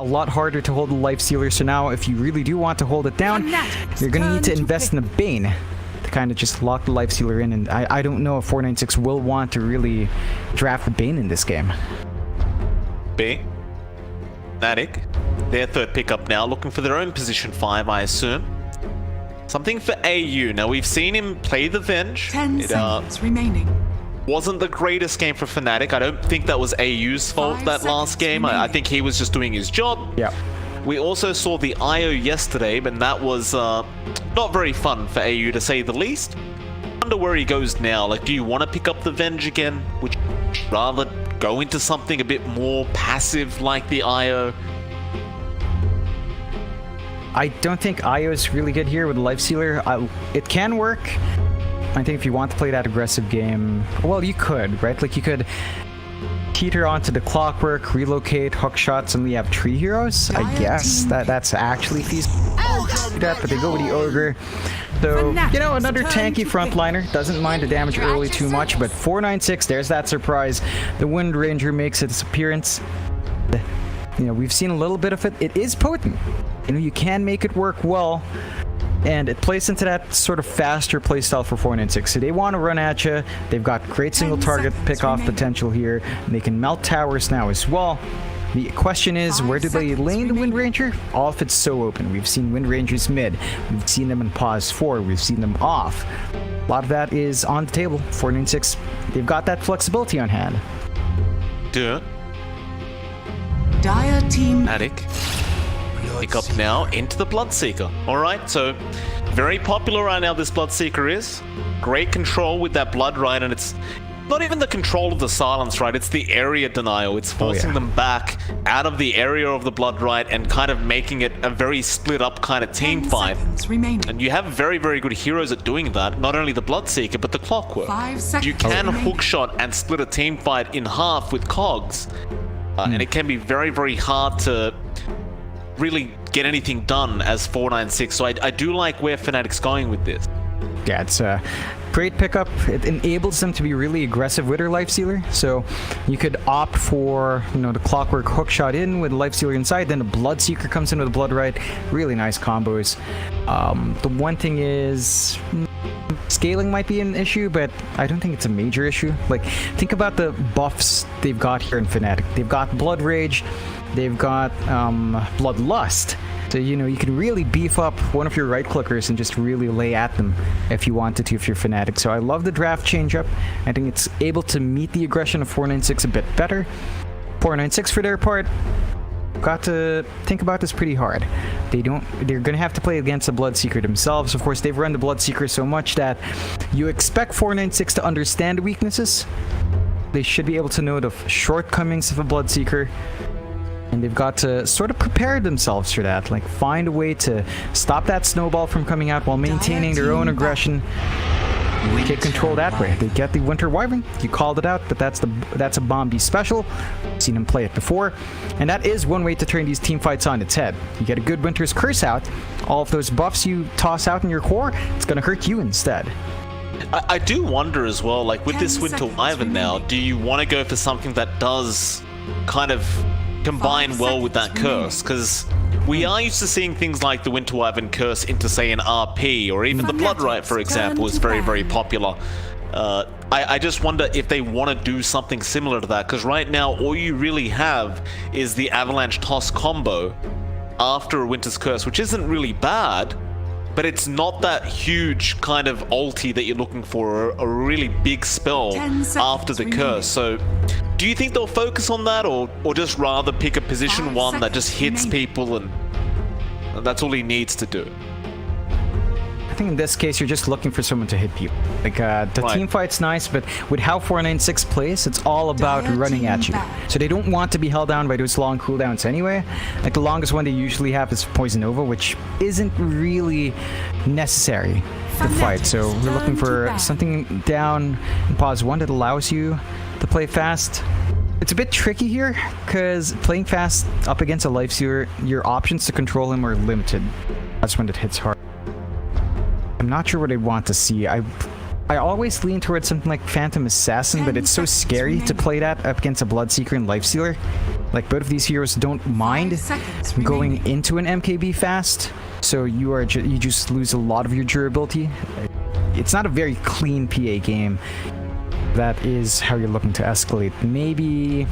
lot harder to hold the Life Stealer, so now if you really do want to hold it down, you're going to need to invest in a Bane to kind of just lock the Life Stealer in, and I don't know if 496 will want to really draft the Bane in this game. FNATIC, their third pickup now, looking for their own position 5, I assume. Something for AU. Now, we've seen him play the Venge. 10 seconds remaining. Wasn't the greatest game for FNATIC. I don't think that was AU's fault that last game. I think he was just doing his job. Yeah. We also saw the IO yesterday, but that was not very fun for AU to say the least. I wonder where he goes now. Like, do you want to pick up the Venge again? Would you rather go into something a bit more passive like the IO? I don't think IO is really good here with the Life Stealer. It can work. I think if you want to play that aggressive game, well, you could, right? Like, you could teeter onto the Clockwork, relocate, hook shots, and we have 3 heroes. I guess that's actually feasible. But they go with the Ogre. So, you know, another tanky frontliner. Doesn't mind the damage early too much, but 496, there's that surprise. The Wind Ranger makes its appearance. You know, we've seen a little bit of it. It is potent. You know, you can make it work well. And it plays into that sort of faster playstyle for 496. So they want to run at you. They've got great single target pick-off potential here. And they can melt towers now as well. The question is, where do they lane the Wind Ranger? All if it's so open. We've seen Wind Rangers mid. We've seen them in pause 4. We've seen them off. A lot of that is on the table. 496, they've got that flexibility on hand. Duh. Dire team FNATIC. Pick up now into the Bloodseeker. Alright, so very popular right now, this Bloodseeker is. Great control with that Blood, right? And it's not even the control of the silence, right? It's the area denial. It's forcing them back out of the area of the Blood, right? And kind of making it a very split up kind of team fight. And you have very, very good heroes at doing that. Not only the Bloodseeker, but the Clockwork. 5 seconds You can hookshot and split a team fight in half with Cogs. And it can be very, very hard to really get anything done as 496. So I do like where FNATIC's going with this. Yeah, it's a great pickup. It enables them to be really aggressive with their Life Stealer. So you could opt for, you know, the Clockwork hookshot in with the Life Stealer inside, then the Bloodseeker comes in with the Blood Right. Really nice combos. The one thing is, scaling might be an issue, but I don't think it's a major issue. Like, think about the buffs they've got here in FNATIC. They've got Blood Rage, they've got Bloodlust. So, you know, you can really beef up one of your right-clickers and just really lay at them if you wanted to, if you're FNATIC. So I love the draft change-up. I think it's able to meet the aggression of 496 a bit better. 496, for their part, got to think about this pretty hard. They're going to have to play against the Bloodseeker themselves. Of course, they've run the Bloodseeker so much that you expect 496 to understand the weaknesses. They should be able to know the shortcomings of a Bloodseeker. And they've got to sort of prepare themselves for that. Like, find a way to stop that snowball from coming out while maintaining their own aggression. Take control that way. They get the Winter Wyvern. You called it out, but that's a Bombi special. Seen him play it before. And that is one way to turn these team fights on its head. You get a good Winter's Curse out. All of those buffs you toss out in your core, it's going to hurt you instead. I do wonder as well, like with this Winter Wyvern now, do you want to go for something that does kind of combine well with that curse? Because we are used to seeing things like the Winter Wyvern curse into, say, an RP, or even the Blood Right, for example, is very, very popular. I just wonder if they want to do something similar to that, because right now all you really have is the Avalanche Toss combo after a Winter's Curse, which isn't really bad, but it's not that huge kind of ulti that you're looking for, a really big spell after the curse. So do you think they'll focus on that, or just rather pick a position 1 that just hits people and that's all he needs to do? I think in this case, you're just looking for someone to hit people. Like, the team fight's nice, but with how 496 plays, it's all about running at you. So they don't want to be held down by those long cooldowns anyway. Like, the longest one they usually have is Poison Nova, which isn't really necessary to fight. So we're looking for something down in pause 1 that allows you to play fast. It's a bit tricky here, because playing fast up against a Life Stealer, your options to control him are limited. That's when it hits hard. I'm not sure what I'd want to see. I always lean towards something like Phantom Assassin, but it's so scary to play that up against a Bloodseeker and Life Stealer. Like, both of these heroes don't mind going into an MKB fast, so you just lose a lot of your durability. It's not a very clean PA game. That is how you're looking to escalate. Maybe...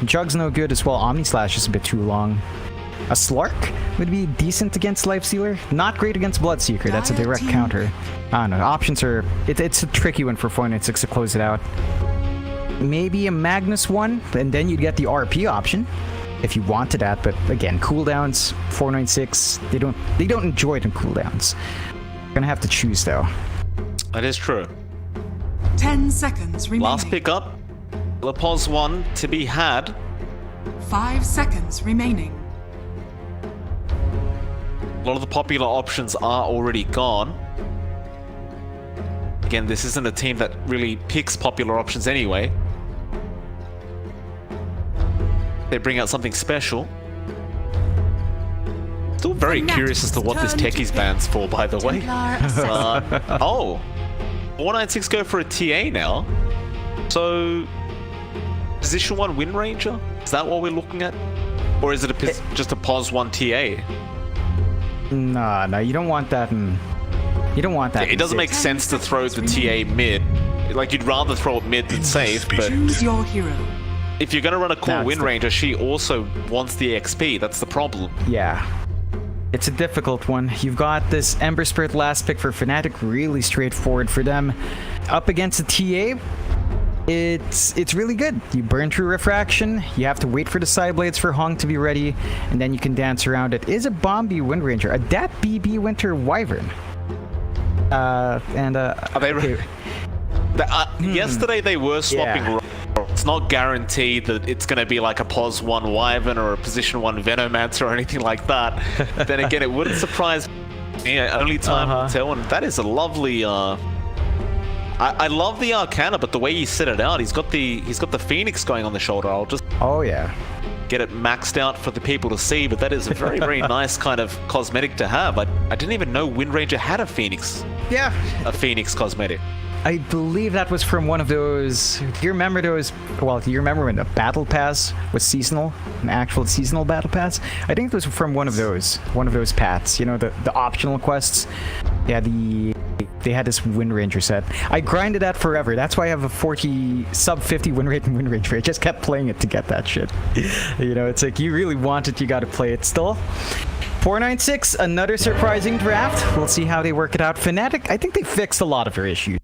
Jug's no good as well. Omni Slash is a bit too long. A Slark would be decent against Lifestealer. Not great against Bloodseeker. That's a direct counter. I don't know. Options are... It's a tricky one for 496 to close it out. Maybe a Magnus one, and then you'd get the RP option if you wanted that. But again, cooldowns, 496, they don't enjoy it in cooldowns. You're gonna have to choose though. That is true. 10 seconds remaining. Last pickup, the pos 1 to be had. 5 seconds remaining. A lot of the popular options are already gone. Again, this isn't a team that really picks popular options anyway. They bring out something special. Still very curious as to what this techies band's for, by the way. Oh, 496 go for a TA now. So, position 1 Wind Ranger? Is that what we're looking at? Or is it just a pos 1 TA? No, you don't want that in... You don't want that. It doesn't make sense to throw the TA mid. Like, you'd rather throw it mid than safe, but... Choose your hero. If you're gonna run a cool Wind Ranger, she also wants the XP. That's the problem. Yeah. It's a difficult one. You've got this Ember Spirit last pick for FNATIC, really straightforward for them. Up against a TA, it's really good. You burn through Refraction, you have to wait for the side blades for Hong to be ready, and then you can dance around it. Is a Bombi Wind Ranger, a Dat BB Winter Wyvern. Are they okay. Yesterday they were swapping roles. It's not guaranteed that it's going to be like a pos 1 Wyvern or a position 1 Venomancer or anything like that. Then again, it wouldn't surprise me. Only time will tell, and that is a lovely... I love the Arcana, but the way he set it out, he's got the Phoenix going on the shoulder. I'll just get it maxed out for the people to see, but that is a very, very nice kind of cosmetic to have. I didn't even know Wind Ranger had a Phoenix. Yeah. A Phoenix cosmetic. I believe that was from one of those... Do you remember those... Well, do you remember when the Battle Pass was seasonal? An actual seasonal Battle Pass? I think it was from one of those paths. You know, the optional quests. Yeah, they had this Wind Ranger set. I grinded that forever. That's why I have a sub 50 win rate in Wind Ranger. I just kept playing it to get that shit. You know, it's like, you really want it, you gotta play it still. 496, another surprising draft. We'll see how they work it out. FNATIC, I think they fixed a lot of their issues.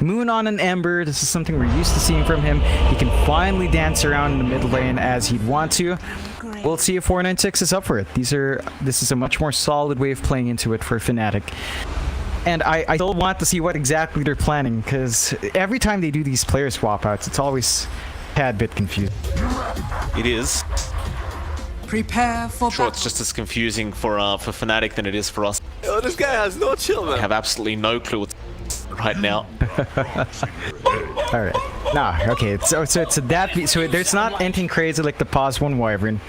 Moon on an Ember, this is something we're used to seeing from him. He can finally dance around in the mid lane as he'd want to. We'll see if 496 is up for it. This is a much more solid way of playing into it for FNATIC. And I still want to see what exactly they're planning, because every time they do these player swap outs, it's always a tad bit confusing. It is. Prepare for I'm sure it's just as confusing for FNATIC than it is for us. Oh, this guy has no chill, man. I have absolutely no clue what's right now. Alright. Nah, okay. So it's a that. So there's not anything crazy like the pos 1 Wyvern.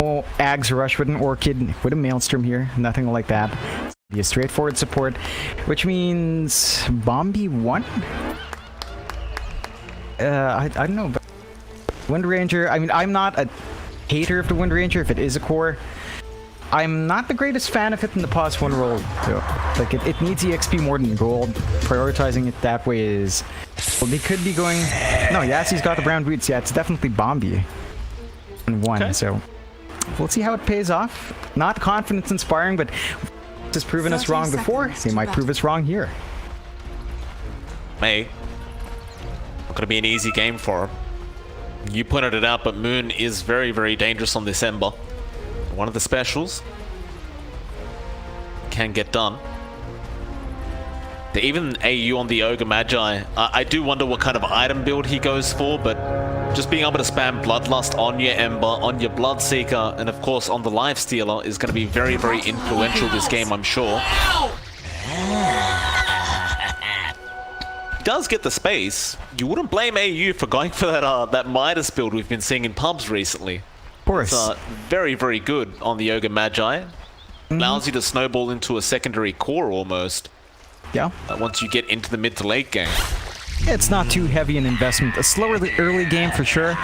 No Ags Rush with an Orchid, with a Maelstrom here. Nothing like that. Be a straightforward support, which means Bombi 1? I don't know. But Wind Ranger, I mean, I'm not a hater of the Wind Ranger if it is a core. I'm not the greatest fan of it in the pos 1 role, though. Like, it needs EXP more than gold. Prioritizing it that way is... Well, they could be going... No, Yassi's got the brown boots. Yeah, it's definitely Bombi. And 1, okay. So... We'll see how it pays off. Not confidence-inspiring, but... This has proven us wrong before. They might prove us wrong here. May. Not gonna be an easy game for him. You pointed it out, but Moon is very, very dangerous on this Ember. One of the specials can get done. Even AU on the Ogre Magi, I do wonder what kind of item build he goes for, but just being able to spam Bloodlust on your Ember, on your Bloodseeker, and of course on the Lifestealer is going to be very, very influential this game, I'm sure. He does get the space. You wouldn't blame AU for going for that Midas build we've been seeing in pubs recently. Of course. It's very, very good on the Ogre Magi. Allows you to snowball into a secondary core almost. Yeah. Once you get into the mid to late game. It's not too heavy an investment. A slower early game for sure.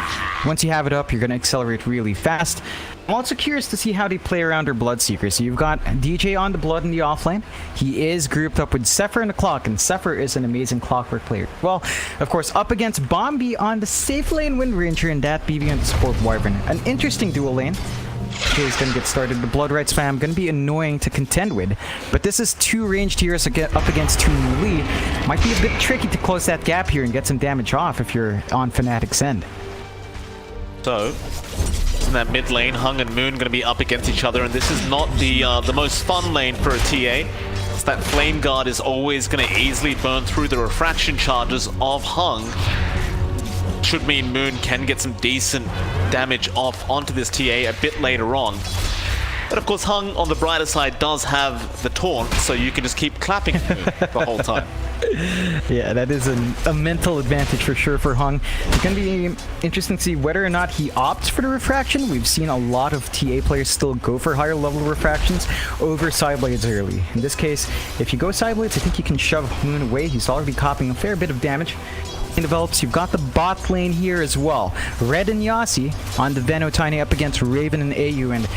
Once you have it up, you're going to accelerate really fast. I'm also curious to see how they play around their Bloodseeker. So you've got DJ on the Blood in the offlane. He is grouped up with Zephyr in the Clock, and Zephyr is an amazing Clockwork player. Well, of course, up against Bombi on the safe lane Wind Ranger and that BB on the support Wyvern. An interesting dual lane. He's gonna get started. The Blood Right spam gonna be annoying to contend with, but this is two ranged heroes up against two melee. Might be a bit tricky to close that gap here and get some damage off if you're on FNATIC's end. So, in that mid lane, Hung and Moon going to be up against each other, and this is not the most fun lane for a TA. So that Flame Guard is always going to easily burn through the refraction charges of Hung. Should mean Moon can get some decent damage off onto this TA a bit later on. But of course, Hung on the brighter side does have the taunt, so you can just keep clapping Moon the whole time. Yeah, that is a mental advantage for sure for Hung. It's going to be interesting to see whether or not he opts for the refraction. We've seen a lot of TA players still go for higher level refractions over Sideblades early. In this case, if you go Sideblades, I think you can shove Moon away. He's already copying a fair bit of damage. In develops, you've got the bot lane here as well. Red and Yasi on the Veno Tiny up against Raven and AU, and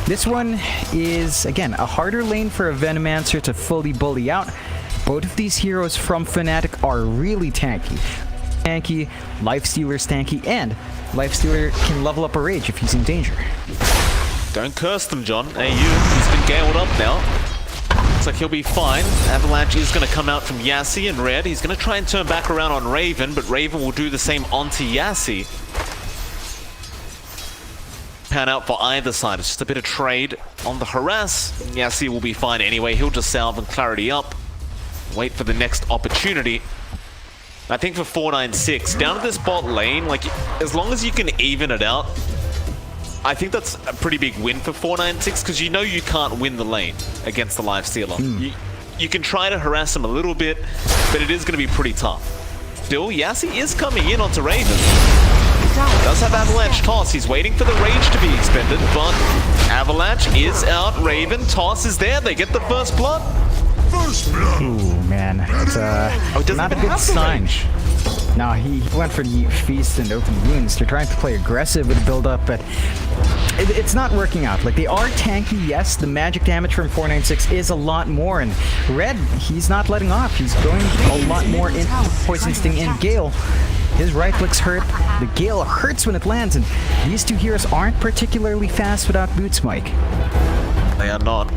this one is, again, a harder lane for a Venomancer to fully bully out. Both of these heroes from FNATIC are really tanky. Lifestealer's tanky, and Lifestealer can level up a Rage if he's in danger. Don't curse them, John. AU, he's been galed up now. Looks like he'll be fine. Avalanche is going to come out from Yassi and Red. He's going to try and turn back around on Raven, but Raven will do the same onto Yassi. Pan out for either side. It's just a bit of trade on the harass. Yassi will be fine anyway. He'll just salve and clarity up. Wait for the next opportunity. I think for 496, down to this bot lane, like, as long as you can even it out, I think that's a pretty big win for 496, because you know you can't win the lane against the Lifestealer. You can try to harass him a little bit, but it is going to be pretty tough. Still, Yassi is coming in onto Raven. Does have Avalanche Toss. He's waiting for the Rage to be expended, but Avalanche is out. Raven, Toss is there. They get the first blood. Ooh, man. It's not a good sign. No, he went for the Feast and Open Wounds. They're trying to play aggressive with the build-up, but it's not working out. Like, they are tanky, yes. The magic damage from 496 is a lot more, and Red, he's not letting off. He's going a lot more into Poison Sting and Gale. His right click's hurt. The Gale hurts when it lands, and these two heroes aren't particularly fast without Boots, Mike. They are not.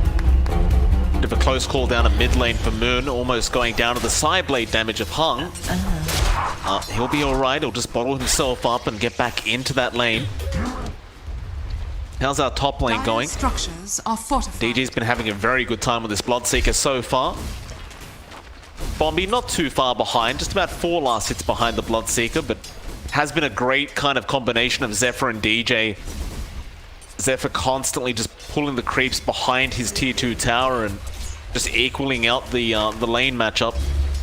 Bit of a close call down a mid lane for Moon, almost going down to the Sideblade damage of Hung. He'll be alright, he'll just bottle himself up and get back into that lane. How's our top lane going? Structures are fortified. DJ's been having a very good time with this Bloodseeker so far. Bombi not too far behind, just about 4 last hits behind the Bloodseeker, but has been a great kind of combination of Zephyr and DJ. Zephyr constantly just pulling the creeps behind his tier 2 tower and just equaling out the lane matchup,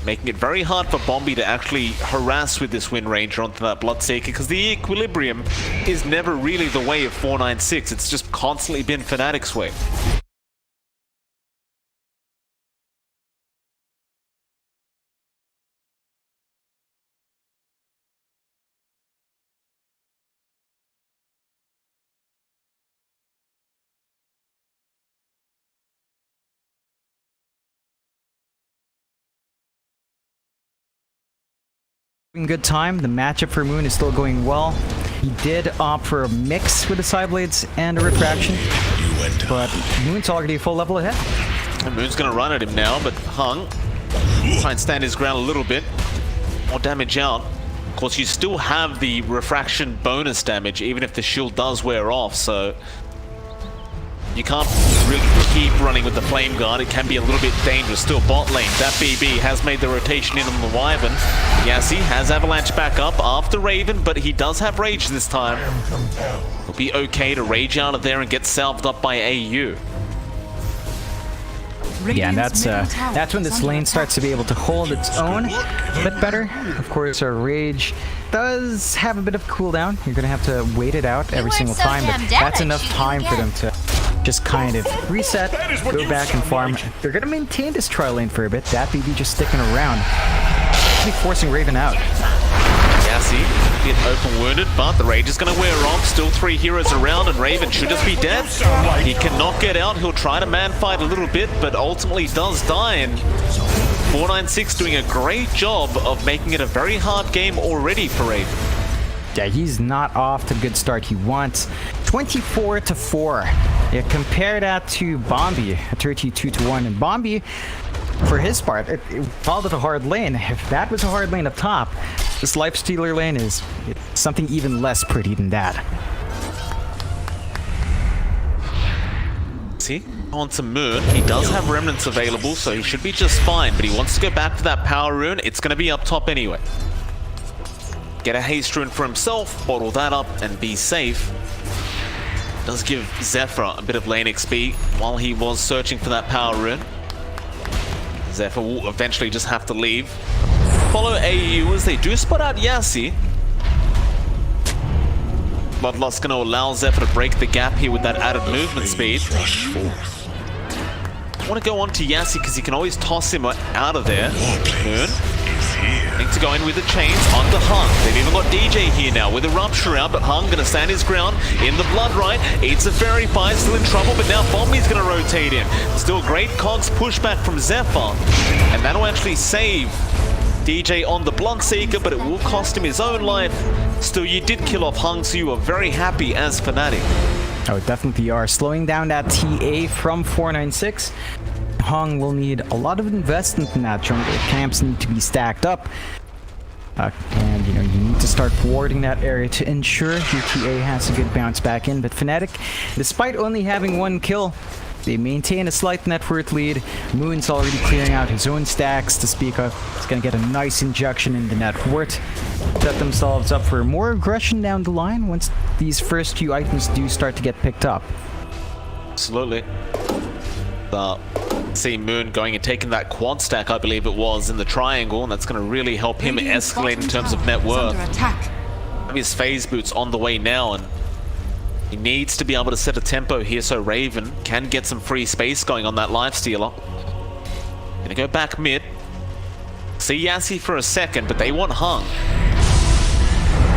making it very hard for Bombi to actually harass with this Wind Ranger onto that Bloodseeker, because the equilibrium is never really the way of 496. It's just constantly been FNATIC's way. Good time. The matchup for Moon is still going well. He did opt for a mix with the Sideblades and a refraction, but Moon's already a full level ahead. And Moon's gonna run at him now, but Hung try and stand his ground a little bit. More damage out. Of course, you still have the refraction bonus damage, even if the shield does wear off, so you can't really keep running with the Flame Guard. It can be a little bit dangerous. Still bot lane. That BB has made the rotation in on the Wyvern. Yassi has Avalanche back up after Raven, but he does have Rage this time. It'll be okay to Rage out of there and get salved up by AU. Yeah, and that's when this lane starts to be able to hold its own a bit better. Of course, our Rage does have a bit of cooldown. You're going to have to wait it out every single time, but that's enough time for them to just kind of reset, go back and farm. They're going to maintain this trial lane for a bit. That BB just sticking around. actually forcing Raven out. Yassi, a bit open wounded, but the Rage is going to wear off. Still 3 heroes around, and Raven should just be dead. He cannot get out. He'll try to man fight a little bit, but ultimately does die. And 496 doing a great job of making it a very hard game already for Raven. Yeah, he's not off to the good start he wants. 24-4. Yeah, compare that to Bombi, 32-1. And Bombi, for his part, it called it a hard lane. If that was a hard lane up top, this Lifestealer lane is something even less pretty than that. See, on to Moon. He does have remnants available, so he should be just fine. But he wants to go back for that power rune. It's going to be up top anyway. Get a haste rune for himself, bottle that up, and be safe. Does give Zephyr a bit of lane XP while he was searching for that power rune. Zephyr will eventually just have to leave. Follow AU as they do spot out Yassi. Bloodlust going to allow Zephyr to break the gap here with that added movement speed. I want to go on to Yassi because he can always toss him out of there. Moon. Need to go in with the chains onto Hung. They've even got DJ here now with a rupture out, but Hung gonna stand his ground in the blood right. Eats a fairy fire, still in trouble, but now Bombi's gonna rotate in. Still great cogs pushback from Zephyr, and that'll actually save DJ on the Bloodseeker, but it will cost him his own life. Still, you did kill off Hung, so you are very happy as FNATIC. Oh, definitely are. Slowing down that TA from 496. Hung will need a lot of investment in that jungle. Camps need to be stacked up. And, you need to start warding that area to ensure your TA has a good bounce back in. But FNATIC, despite only having 1 kill, they maintain a slight net worth lead. Moon's already clearing out his own stacks to speak of. He's going to get a nice injection in the net worth. Set themselves up for more aggression down the line once these first few items do start to get picked up. Absolutely. See Moon going and taking that quad stack, I believe it was, in the triangle, and that's going to really help him escalate in terms of net worth. His phase boots on the way now, and he needs to be able to set a tempo here so Raven can get some free space going on that Lifestealer. Gonna go back mid. See Yassi for a second, but they want Hung.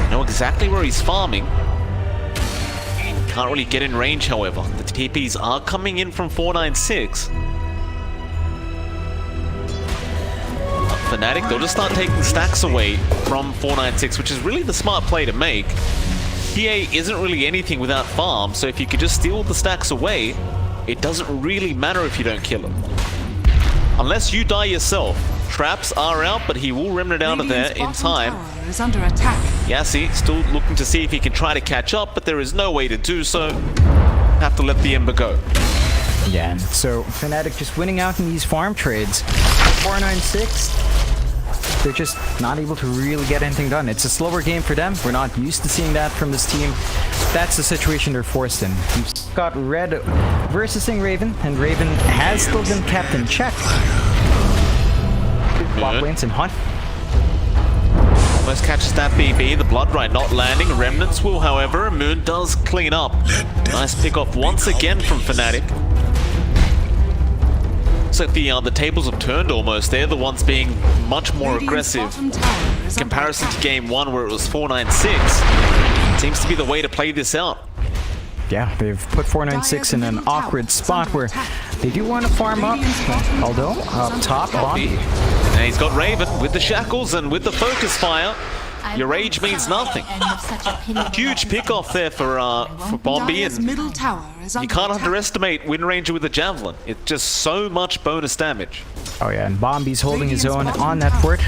Know exactly where he's farming. Can't really get in range, however. The TPs are coming in from 496. FNATIC, they'll just start taking stacks away from 496, which is really the smart play to make. TA isn't really anything without farm, so if you could just steal the stacks away, it doesn't really matter if you don't kill him. Unless you die yourself. Traps are out, but he will remnant out of there in time. Yassi still looking to see if he can try to catch up, but there is no way to do so. Have to let the Ember go. Yeah, so FNATIC just winning out in these farm trades. 496, they're just not able to really get anything done. It's a slower game for them. We're not used to seeing that from this team. That's the situation they're forced in. We've got Red versus Raven, and Raven has still been kept in check. Bot lanes and Hunt. Almost catches that BB, the Blood Right not landing. Remnants will, however. Moon does clean up. Nice pick off once again from FNATIC. Looks like the tables have turned almost. They're the ones being much more aggressive in comparison to game 1 where it was 496. Seems to be the way to play this out. Yeah, they've put 496 in an awkward spot where they do want to farm up, although up top, Bombi. And he's got Raven with the shackles and with the focus fire. Your rage means nothing. Huge pick off there for Bombi, and you can't underestimate Wind Ranger with a javelin. It's just so much bonus damage. Oh yeah, and Bombi's holding his own on that fort,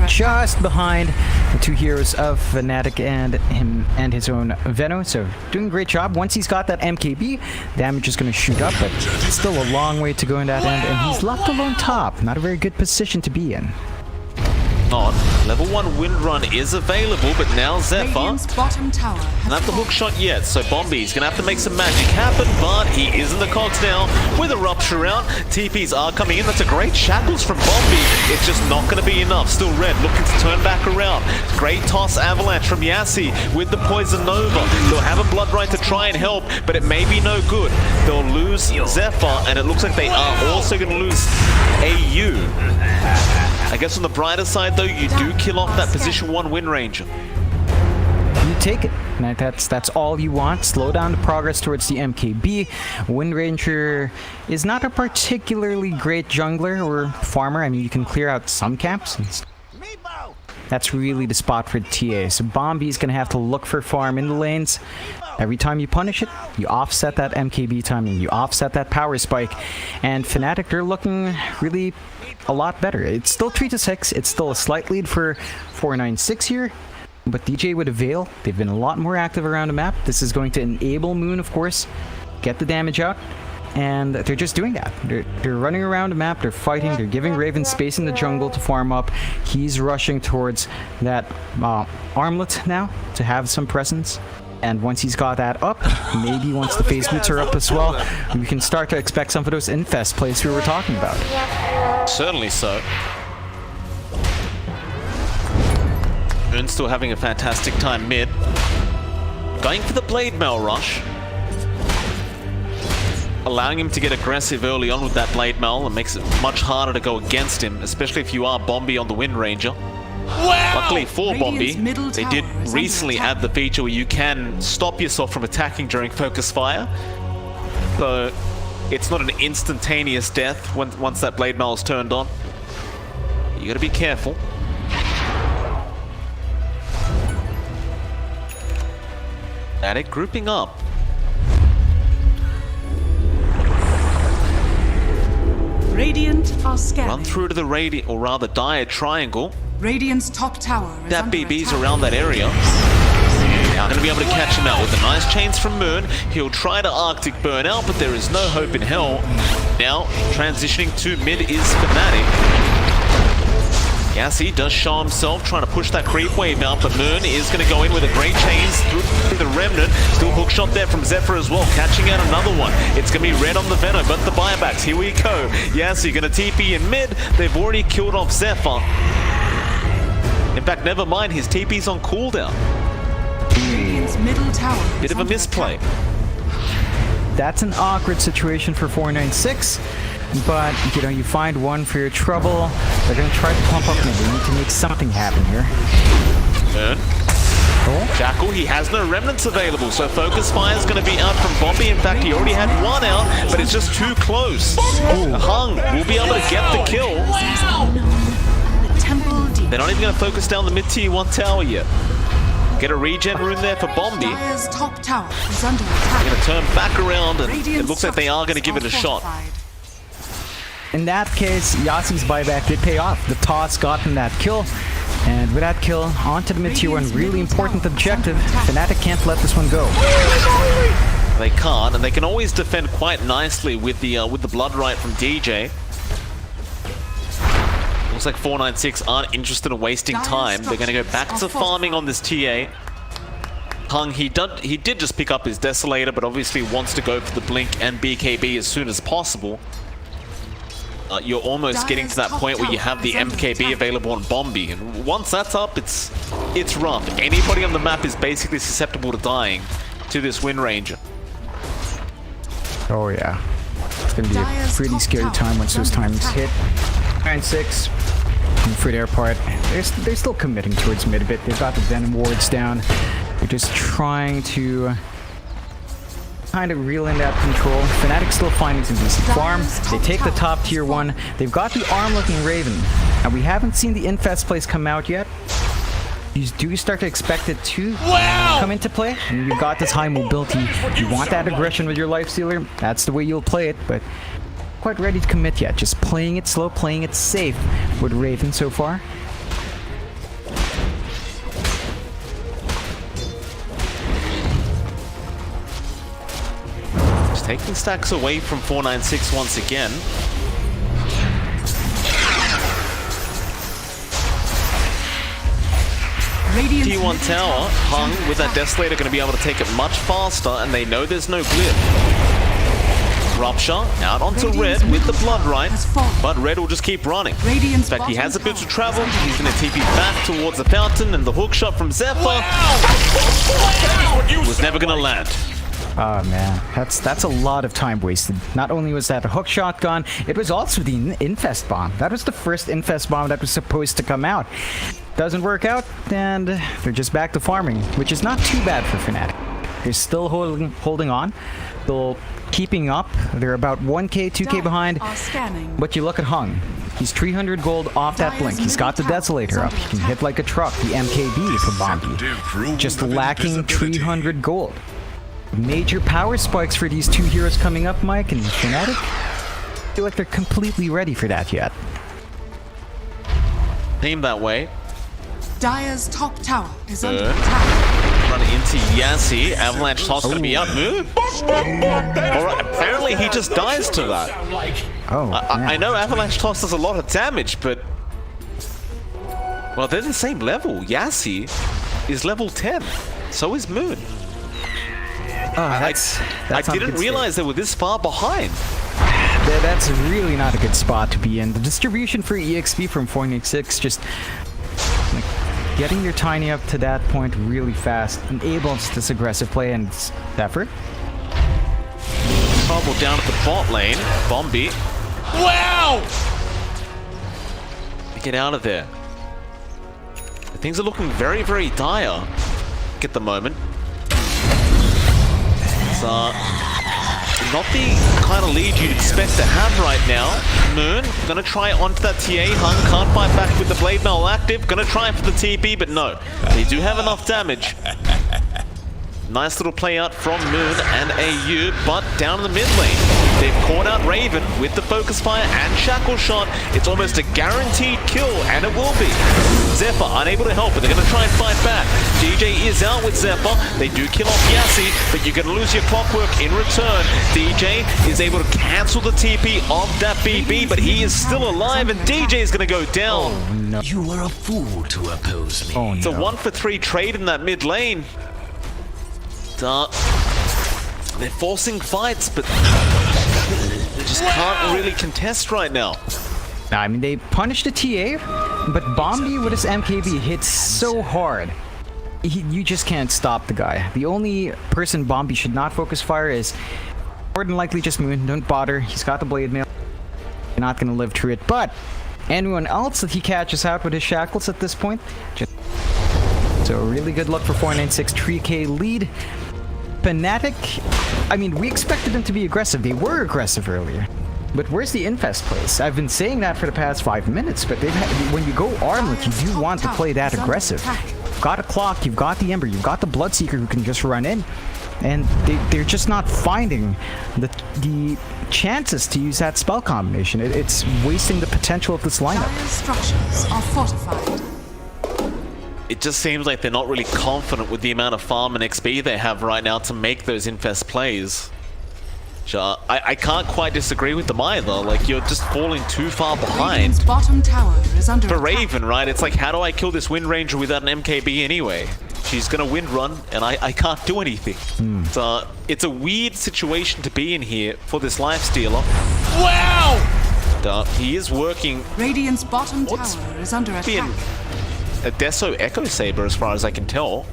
just behind the 2 heroes of FNATIC and him and his own Veno. So doing a great job. Once he's got that MKB, damage is going to shoot up, but still a long way to go in that end, and he's left alone top. Not a very good position to be in. Not. Level 1 Wind Run is available, but now Zephyr not the hook shot yet, so Bombi's gonna have to make some magic happen, but he is in the cogs now with a rupture out. TPs are coming in. That's a great shackles from Bombi. It's just not gonna be enough. Still Red looking to turn back around. Great toss avalanche from Yassi with the Poison Nova. They'll have a Blood Right to try and help, but it may be no good. They'll lose Zephyr, and it looks like they are also gonna lose AU. guess on the brighter side, though, you do kill off that position 1 Wind Ranger. You take it. That's all you want. Slow down the progress towards the MKB. Wind Ranger is not a particularly great jungler or farmer. I mean, you can clear out some camps. That's really the spot for the TA. So Bombi's gonna have to look for farm in the lanes. Every time you punish it, you offset that MKB timing, you offset that power spike, and FNATIC, they're looking really a lot better. It's still 3-6, it's still a slight lead for 496 here, but DJ with a Veil, they've been a lot more active around the map. This is going to enable Moon, of course, get the damage out, and they're just doing that. They're running around the map, they're fighting, they're giving Raven space in the jungle to farm up. He's rushing towards that armlet now to have some presence. And once he's got that up, maybe once the phase boots are up as well, we can start to expect some of those infest plays we were talking about. Certainly so. Moon's still having a fantastic time mid. Going for the Blade Mail rush. Allowing him to get aggressive early on with that Blade Mail, and makes it much harder to go against him, especially if you are Bombi on the Wind Ranger. Wow. Luckily for Bombi, they did recently add the feature where you can stop yourself from attacking during focus fire. So it's not an instantaneous death once that Blade Mail is turned on. You gotta be careful. FNATIC grouping up. Radiant are scared. Run through to the Radiant, or rather Dire Triangle. Radiant's top tower is That under BB's attack. around that area. Now going to be able to catch him out with the nice chains from Moon. He'll try to Arctic burn out, but there is no hope in hell. Now transitioning to mid is FNATIC. Yassi does show himself trying to push that creep wave out, but Moon is going to go in with a great chains through the Remnant. Still hook shot there from Zephyr as well, catching out another one. It's going to be red on the Venom, but the buybacks, here we go. Yassi going to TP in mid. They've already killed off Zephyr. In fact, never mind, his TP's on cooldown. Radiant's middle tower Bit is of a under misplay. attack. That's an awkward situation for 496, but you know, you find one for your trouble. They're gonna try to pump up mid. They need to make something happen here. Moon. Oh. Jackal, he has no remnants available, so focus fire is going to be out from Bombi. In fact, he already had one out, but it's just too close. Hung will be able to get the kill. The temple deep. They're not even going to focus down the mid-tier 1 tower yet. Get a regen rune there for Bombi. Dire's top tower is under attack. They're going to turn back around, and it Radiant's looks like they are going to give it a shot. fortified. In that case, Yassi's buyback did pay off. The toss got him that kill. And with that kill, onto the mid-tier 1, really important objective. FNATIC can't let this one go. They can't, and they can always defend quite nicely with the blood right from DJ. Looks like 496 aren't interested in wasting time. They're going to go back to farming on this TA. Hung, he did just pick up his Desolator, but obviously wants to go for the Blink and BKB as soon as possible. You're almost getting to that point where you have the MKB available on Bombi, and once that's up, it's rough. Anybody on the map is basically susceptible to dying to this Wind Ranger. Oh yeah. It's gonna be a pretty scary time once those times hit. 9-6. And for their part, they're still committing towards mid a bit. They've got the Venom wards down. They're just trying to kind of reel in that control. FNATIC still finding some decent farm. They take the top tier 1. They've got the arm-looking Raven. And we haven't seen the infest plays come out yet. Do you start to expect it to come into play? And you've got this high mobility. You want that aggression with your Lifestealer. That's the way you'll play it, but quite ready to commit yet. Just playing it slow, playing it safe with Raven so far. Just taking stacks away from 496 once again. T1 tower, Hung with that Desolator going to be able to take it much faster, and they know there's no glitch. Rupture out onto Red with the Blood Right, but Red will just keep running. In fact, he has a bit of travel. He's going to TP back towards the fountain, and the hook shot from Zephyr was never going to land. Oh man, that's a lot of time wasted. Not only was that a hook shot gone, it was also the infest bomb. That was the first infest bomb that was supposed to come out. Doesn't work out, and they're just back to farming, which is not too bad for FNATIC. They're still holding on. They're keeping up. They're about 1k, 2k behind. Are scanning. But you look at Hung. He's 300 gold off that blink. He's got the Desolator up. He can hit like a truck. The MKB for Bombi. Just lacking 300 gold. Major power spikes for these two heroes coming up, Mike, and FNATIC. I feel like they're completely ready for that yet. Team that way. Dire's top tower is under attack. Running into Yassi. Avalanche toss gonna be up. Move. Alright, apparently he just dies to that. Oh, I know Avalanche toss does a lot of damage, but... Well, they're the same level. Yassi is level 10. So is Moon. I didn't realize they were this far behind. That's really not a good spot to be in. The distribution for EXP from 496 just... like, getting your Tiny up to that point really fast enables this aggressive play and effort. Trouble down at the bot lane. Bombi. Wow! Get out of there. Things are looking very, very dire at the moment. It's not the kind of lead you'd expect to have right now. Moon gonna try onto that TA. Hung can't fight back with the blade mail active. Gonna try for the TP, but no. They do have enough damage. Nice little play out from Moon and AU, but down in the mid lane. They've caught out Raven with the focus fire and shackle shot. It's almost a guaranteed kill, and it will be. Zephyr unable to help, but they're going to try and fight back. DJ is out with Zephyr. They do kill off Yassi, but you're going to lose your clockwork in return. DJ is able to cancel the TP of that BB, but he is still alive, and DJ is going to go down. Oh, no. You were a fool to oppose me. Oh, no. It's a 1-for-3 trade in that mid lane. They're forcing fights, but they just can't really contest right now. I mean, they punished the TA, but Bombi with his MKB hits so hard. You just can't stop the guy. The only person Bombi should not focus fire is more than likely just Moon. Don't bother. He's got the blade mail. You're not going to live through it. But anyone else that he catches out with his shackles at this point, so really good luck for 496. 3k lead. FNATIC, I mean, we expected them to be aggressive. They were aggressive earlier. But where's the infest place? I've been saying that for the past 5 minutes, but when you go armlet, you do want to play that aggressive. You've got a clock, you've got the Ember, you've got the Bloodseeker who can just run in. And they're just not finding the chances to use that spell combination. It's wasting the potential of this lineup. Dire's structures are fortified. It just seems like they're not really confident with the amount of farm and XP they have right now to make those infest plays. I can't quite disagree with them either. Like, you're just falling too far behind. Radiant's bottom tower is under For attack. Raven, right? It's like, how do I kill this Wind Ranger without an MKB anyway? She's gonna wind run, and I can't do anything. It's a weird situation to be in here for this lifestealer. Wow! He is working. Radiant's bottom tower is under attack. A Deso Echo Saber, as far as I can tell.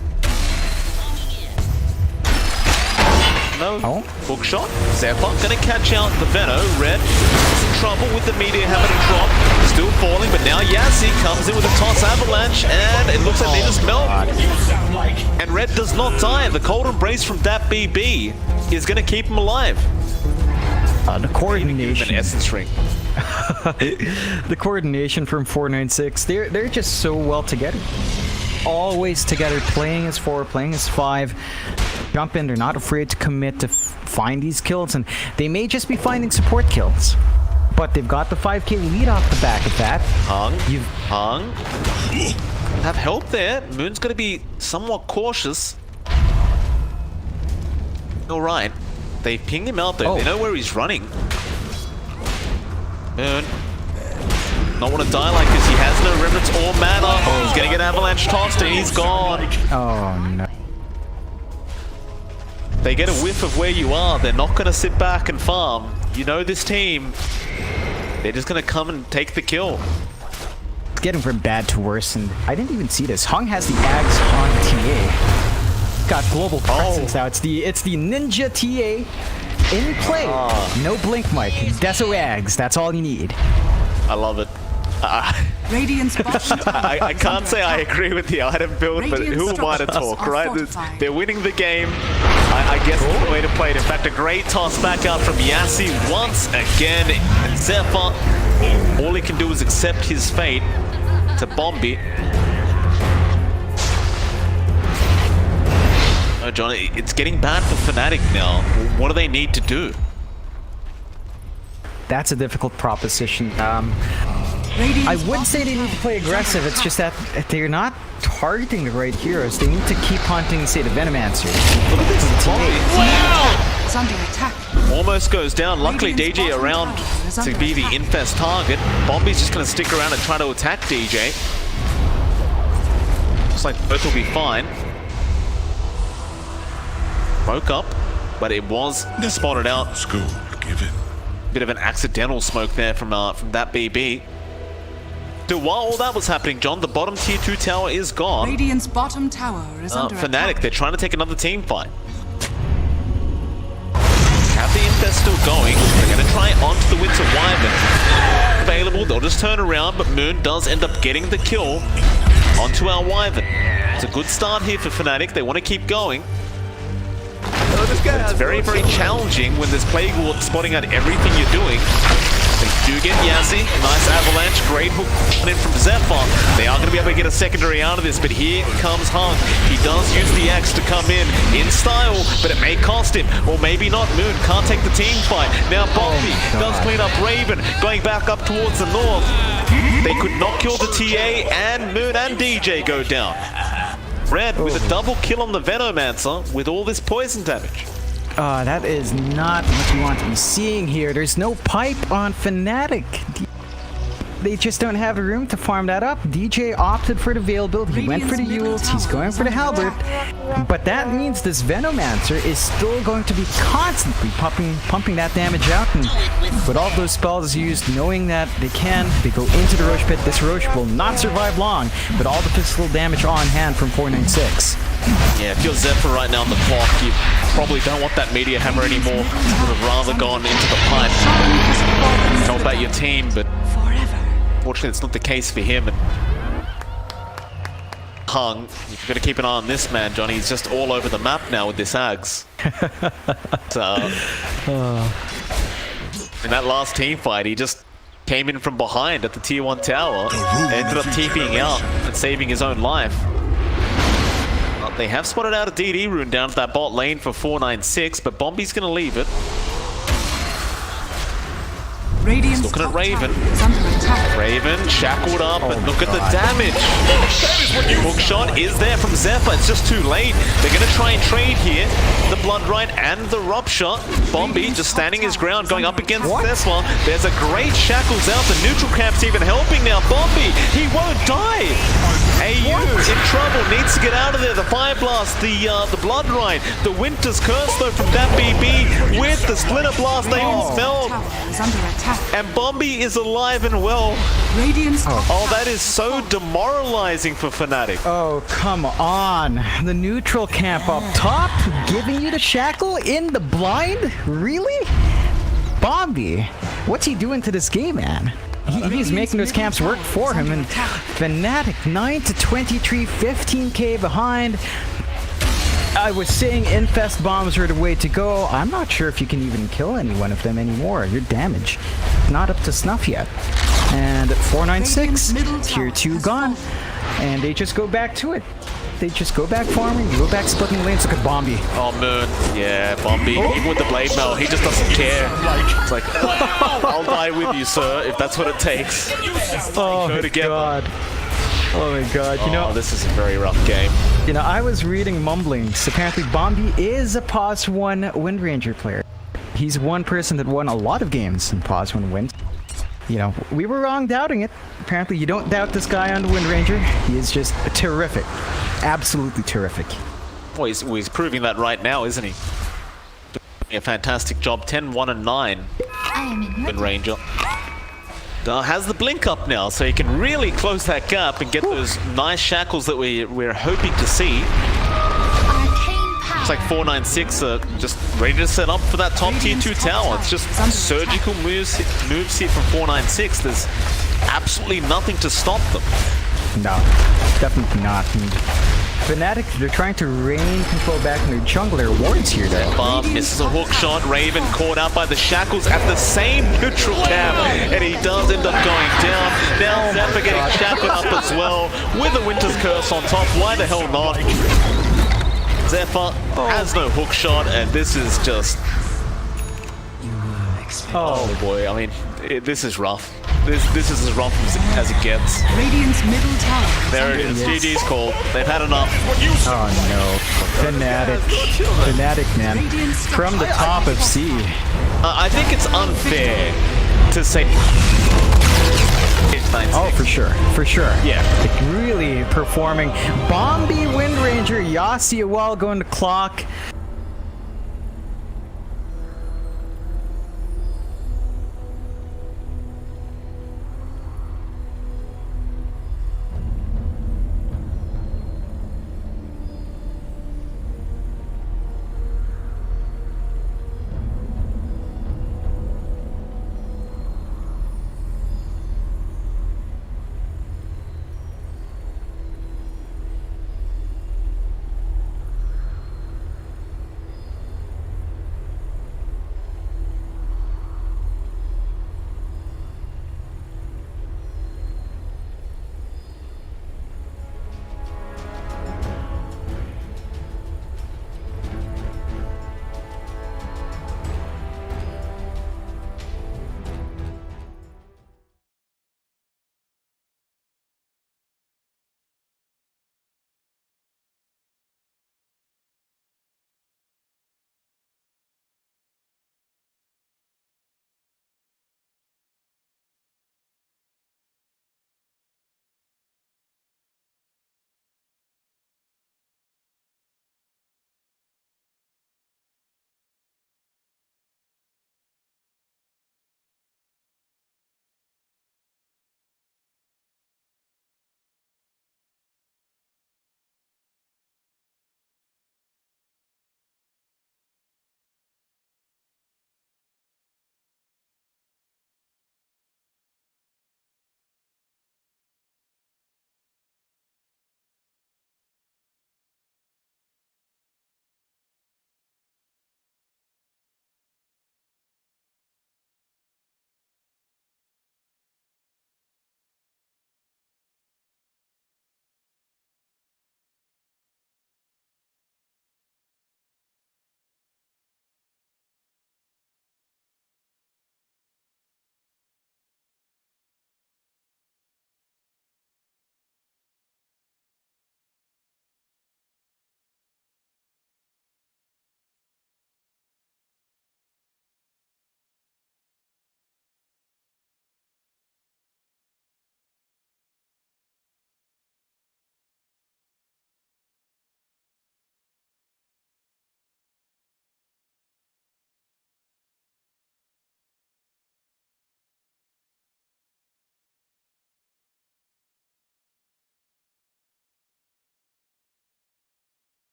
No. Hook shot. Zephyr gonna catch out the Veno. Red is in trouble with the meteor having a drop. Still falling, but now Yassi comes in with a toss avalanche, and it looks like they just melt. And Red does not die. The cold embrace from that BB is gonna keep him alive. The coordination. An essence ring. The coordination from 496, they're just so well together. Always together, playing as 4, playing as 5. Jump in, they're not afraid to commit to find these kills, and they may just be finding support kills. But they've got the 5k lead off the back of that. Hung. Have help there. Moon's gonna be somewhat cautious. Alright. They ping him out though. They know where he's running. Moon. Not want to die like this. He has no remnants or mana. He's gonna get avalanche tossed and he's gone. Oh no. They get a whiff of where you are. They're not gonna sit back and farm. You know this team. They're just gonna come and take the kill. It's getting from bad to worse, and I didn't even see this. Hung has the Ags on TA. got global presence now. It's the Ninja TA in play. No blink, Mike. Deso eggs. That's all you need. I love it. Radiant's bottom tower I is can't under say I attack. agree with the item build, but Radiant who am I to structures talk, are right? fortified. They're winning the game. I guess it's the way to play it. In fact, a great toss back out from Yassi once again. And Zephyr, all he can do is accept his fate to Bombi. Oh, John, it's getting bad for Fnatic now. What do they need to do? That's a difficult proposition. Radiant's I would bottom say they need to tower play is aggressive. under It's just attack. that they're not targeting the right heroes. They need to keep hunting, say, the Venomancer. Look at this Bombi. Wow! Is under attack. Almost goes down. Luckily, Radiant's DJ bottom around tower is to under be the attack. infest target. Bombi's just going to stick around and try to attack DJ. Looks like both will be fine. Smoke up, but it was spotted out. School, give it. Bit of an accidental smoke there from that BB. So while all that was happening, John, the bottom tier 2 tower is gone. Radiant's bottom tower is under Fnatic, attack. they're trying to take another team fight. Have the infest still going. They're going to try onto the Winter Wyvern. Available, they'll just turn around, but Moon does end up getting the kill onto our Wyvern. It's a good start here for Fnatic. They want to keep going. Oh, this guy It's has very, no very chill, man. challenging when there's Plague Ward spotting out everything you're doing. They do get Yazzie. Nice avalanche. Great hook in from Zephyr. They are going to be able to get a secondary out of this, but here comes Hunk. He does use the axe to come in style, but it may cost him. Or maybe not. Moon can't take the team fight. Now Bombi does clean up Raven, going back up towards the north. They could not kill the TA, and Moon and DJ go down. Red with a double kill on the Venomancer with all this poison damage. That is not what you want to be seeing here. There's no pipe on Fnatic. They just don't have the room to farm that up. DJ opted for the Veil build. He went for the Yules. He's going for the Halberd. But that means this Venomancer is still going to be constantly pumping that damage out. And with all those spells used, knowing that they go into the Roche pit. This Roche will not survive long, but all the physical damage on hand from 496. Yeah, if you're Zephyr right now on the clock, you probably don't want that Meteor Hammer anymore. Would have rather gone into the pipe. Help out your team, but fortunately it's not the case for him. And Hung, you've got to keep an eye on this man, Johnny. He's just all over the map now with this Ags. So, in that last team fight, he just came in from behind at the tier 1 tower, ended up TPing out and saving his own life. They have spotted out a DD rune down to that bot lane for 496, but Bombi's going to leave it. Radiant's Looking at top Raven. tower is under attack. Raven shackled up, and look at the damage. Hook shot is there from Zephyr. It's just too late. They're going to try and trade here. The Blood Rite and the Rupture. Bombi just standing his ground, going up against Zephyr. There's a great shackles out. The neutral camp's even helping now. Bombi, he won't die. AU in trouble, needs to get out of there. The Fire Blast, the Blood Rite, the Winter's Curse though from that BB with the Splinter Blast. They all fell. Tower is under attack. And Bombi is alive and well. Radiant's Oh, that is so demoralizing for Fnatic. Oh, come on. The neutral camp up top, giving you the shackle in the blind? Really? Bombi, what's he doing to this game, man? He's making those camps work for him, and Fnatic 9-23, 15k behind. I was saying infest bombs are the way to go. I'm not sure if you can even kill any one of them anymore. Your damage not up to snuff yet. And 496, tier 2 gone. And they just go back to it. They just go back farming, go back splitting lanes. Look at Bombi. Oh, Moon. Yeah, Bombi. Even with the Blade Mail, he just doesn't care. It's like, I'll die with you, sir, if that's what it takes. Oh Go my together. god. Oh my god. You know, this is a very rough game. You know, I was reading mumblings. Apparently, Bombi is a Pos 1 Wind Ranger player. He's one person that won a lot of games in Pos 1 Wind. You know, we were wrong doubting it. Apparently, you don't doubt this guy on the Wind Ranger. He is just terrific. Absolutely terrific. Well, he's proving that right now, isn't he? Doing a fantastic job. 10, 1, and 9. Wind Ranger. Has the blink up now, so he can really close that gap and get those nice shackles that we're hoping to see. Arcane Looks like 496 are just ready to set up for that top tier 2 tower. It's just surgical moves here from 496. There's absolutely nothing to stop them. No, definitely not. And FNATIC, they're trying to rein control back in their jungler wards here, though. Bomb misses a hook shot. Raven caught out by the shackles at the same neutral cam, and he does end up going down. Now Zephyr getting shackled up as well with a Winter's Curse on top. Why the hell not? Zephyr has no hook shot, and this is just... Oh boy, I mean, this is rough. This is as rough as it gets. Radiant's middle tower. There it is. GG's called. They've had enough. Oh no. FNATIC, man. From the top of C. I think it's unfair to say... Oh, for sure. For sure. Yeah. Like, really performing. Bombi Wind Ranger, Yasi a while going to clock.